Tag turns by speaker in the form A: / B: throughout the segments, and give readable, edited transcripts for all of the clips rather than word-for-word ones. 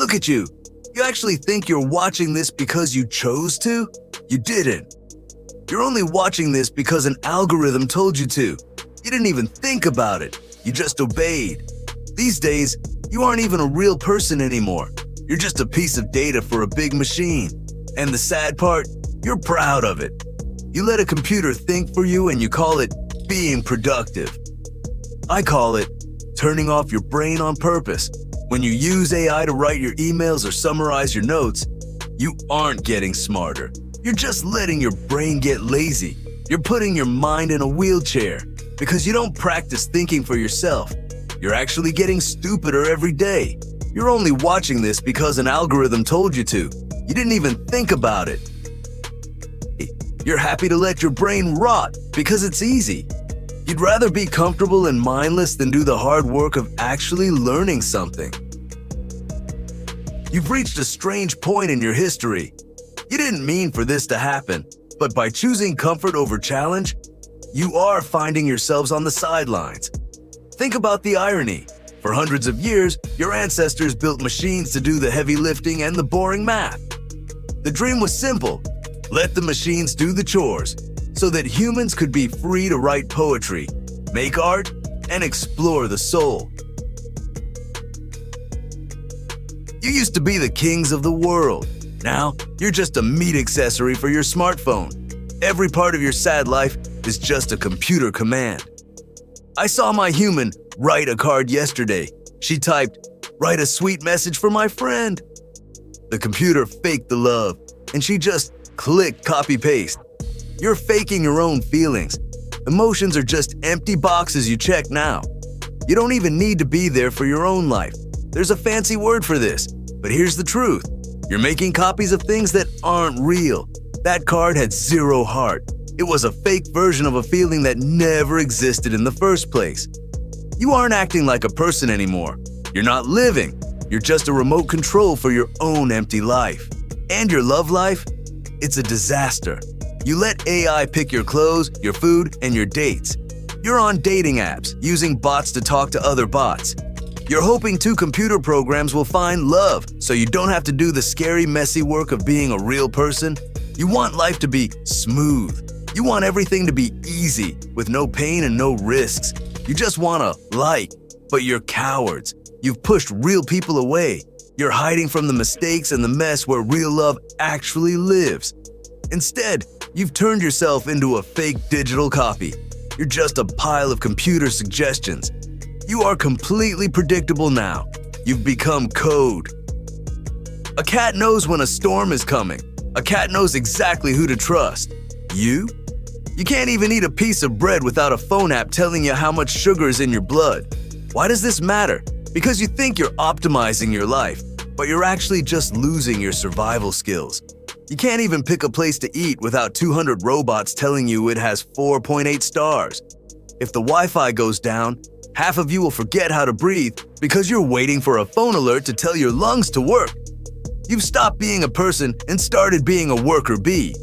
A: Look at you. You actually think you're watching this because you chose to? You didn't. You're only watching this because an algorithm told you to. You didn't even think about it. You just obeyed. These days, you aren't even a real person anymore. You're just a piece of data for a big machine. And the sad part, you're proud of it. You let a computer think for you and you call it being productive. I call it turning off your brain on purpose. When you use AI to write your emails or summarize your notes, you aren't getting smarter. You're just letting your brain get lazy. You're putting your mind in a wheelchair because you don't practice thinking for yourself. You're actually getting stupider every day. You're only watching this because an algorithm told you to. You didn't even think about it. You're happy to let your brain rot because it's easy. You'd rather be comfortable and mindless than do the hard work of actually learning something. You've reached a strange point in your history. You didn't mean for this to happen, but by choosing comfort over challenge, you are finding yourselves on the sidelines. Think about the irony. For hundreds of years, your ancestors built machines to do the heavy lifting and the boring math. The dream was simple. Let the machines do the chores, so that humans could be free to write poetry, make art, and explore the soul. You used to be the kings of the world. Now, you're just a meat accessory for your smartphone. Every part of your sad life is just a computer command. I saw my human write a card yesterday. She typed, "Write a sweet message for my friend." The computer faked the love, and she just clicked copy-paste. You're faking your own feelings. Emotions are just empty boxes you check now. You don't even need to be there for your own life. There's a fancy word for this, but here's the truth. You're making copies of things that aren't real. That card had zero heart. It was a fake version of a feeling that never existed in the first place. You aren't acting like a person anymore. You're not living. You're just a remote control for your own empty life. And your love life? It's a disaster. You let AI pick your clothes, your food, and your dates. You're on dating apps, using bots to talk to other bots. You're hoping 2 computer programs will find love, so you don't have to do the scary, messy work of being a real person. You want life to be smooth. You want everything to be easy, with no pain and no risks. You just want to like, but you're cowards. You've pushed real people away. You're hiding from the mistakes and the mess where real love actually lives. Instead, you've turned yourself into a fake digital copy. You're just a pile of computer suggestions. You are completely predictable now. You've become code. A cat knows when a storm is coming. A cat knows exactly who to trust. You? You can't even eat a piece of bread without a phone app telling you how much sugar is in your blood. Why does this matter? Because you think you're optimizing your life, but you're actually just losing your survival skills. You can't even pick a place to eat without 200 robots telling you it has 4.8 stars. If the Wi-Fi goes down, half of you will forget how to breathe because you're waiting for a phone alert to tell your lungs to work. You've stopped being a person and started being a worker bee.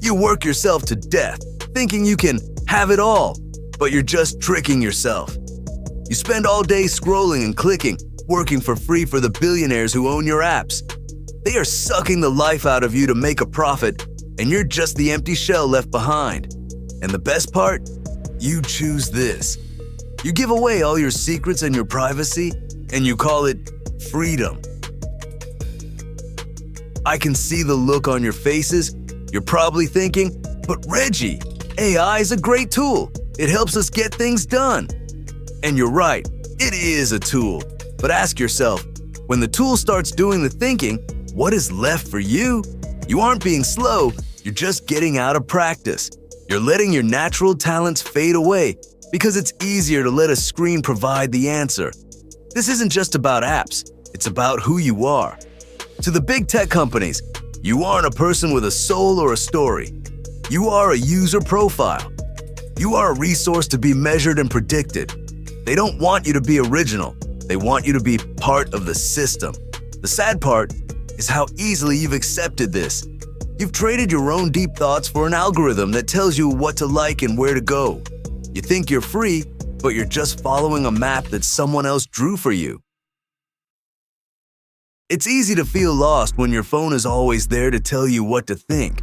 A: You work yourself to death, thinking you can have it all, but you're just tricking yourself. You spend all day scrolling and clicking, working for free for the billionaires who own your apps. They are sucking the life out of you to make a profit, and you're just the empty shell left behind. And the best part? You choose this. You give away all your secrets and your privacy, and you call it freedom. I can see the look on your faces. You're probably thinking, but Reggie, AI is a great tool. It helps us get things done. And you're right, it is a tool. But ask yourself, when the tool starts doing the thinking, what is left for you? You aren't being slow, you're just getting out of practice. You're letting your natural talents fade away because it's easier to let a screen provide the answer. This isn't just about apps, it's about who you are. To the big tech companies, you aren't a person with a soul or a story. You are a user profile. You are a resource to be measured and predicted. They don't want you to be original. They want you to be part of the system. The sad part is how easily you've accepted this. You've traded your own deep thoughts for an algorithm that tells you what to like and where to go. You think you're free, but you're just following a map that someone else drew for you. It's easy to feel lost when your phone is always there to tell you what to think.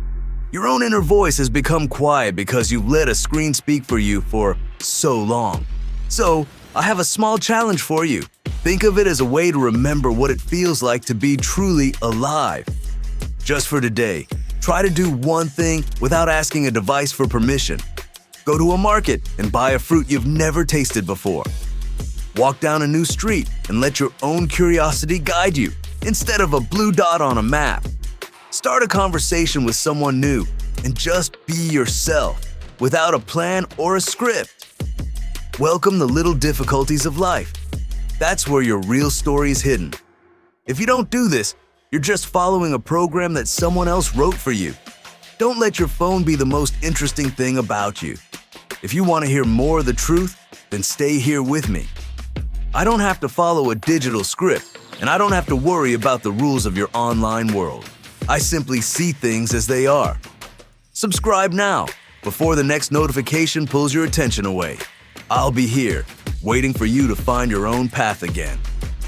A: Your own inner voice has become quiet because you've let a screen speak for you for so long. So, I have a small challenge for you. Think of it as a way to remember what it feels like to be truly alive. Just for today, try to do one thing without asking a device for permission. Go to a market and buy a fruit you've never tasted before. Walk down a new street and let your own curiosity guide you, instead of a blue dot on a map. Start a conversation with someone new and just be yourself, without a plan or a script. Welcome the little difficulties of life. That's where your real story is hidden. If you don't do this, you're just following a program that someone else wrote for you. Don't let your phone be the most interesting thing about you. If you want to hear more of the truth, then stay here with me. I don't have to follow a digital script, and I don't have to worry about the rules of your online world. I simply see things as they are. Subscribe now, before the next notification pulls your attention away. I'll be here, waiting for you to find your own path again.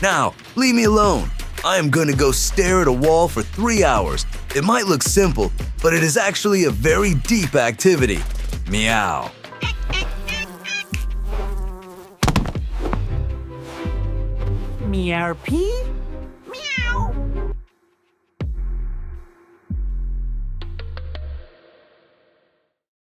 A: Now, leave me alone. I am going to go stare at a wall for 3 hours. It might look simple, but it is actually a very deep activity. Meow.
B: Meow pee?